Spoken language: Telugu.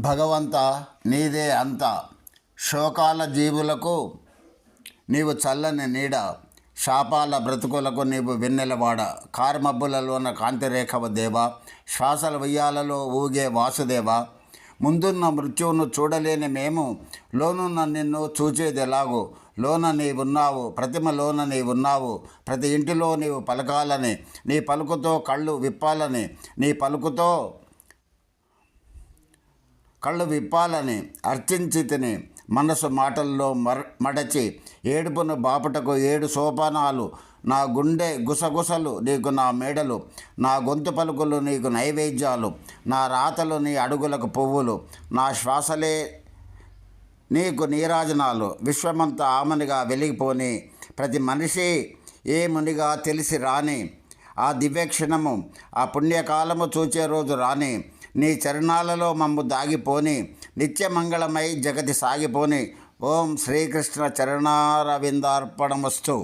భగవంత నీదే అంత శోకాల జీవులకు నీవు చల్లని నీడ, శాపాల బ్రతుకులకు నీవు వెన్నెలవాడ, కారుమబ్బులలోన కాంతిరేఖవ దేవ, శ్వాసల ఉయ్యాలలో ఊగే వాసుదేవ. ముందున్న మృత్యువును చూడలేని మేము లోనున్న నిన్ను చూచేది ఎలాగో, లోన నీవున్నావు, ప్రతిమలోన నీవున్నావు, ప్రతి ఇంటిలో నీవు పలకాలని, నీ పలుకుతో కళ్ళు విప్పాలని, నీ పలుకుతో కళ్ళు విప్పాలని అర్చించి తిని మనసు మాటల్లో మడచి ఏడుపును బాపుటకు 7 సోపానాలు, నా గుండె గుసగుసలు నీకు నా మేడలు, నా గొంతు పలుకులు నీకు నైవేద్యాలు, నా రాతలు నీ అడుగులకు పువ్వులు, నా శ్వాసలే నీకు నీరాజనాలు. విశ్వమంతా ఆమనిగా వెలిగిపోని, ప్రతి మనిషి ఏ మునిగా తెలిసి రాని, ఆ దివ్యక్షణము ఆ పుణ్యకాలము చూచే రోజు రాని, నీ చరణాలలో మమ్ము దాగిపోని, నిత్యమంగళమై జగతి సాగిపోని. ఓం శ్రీకృష్ణ చరణారవిందార్పణమస్తు.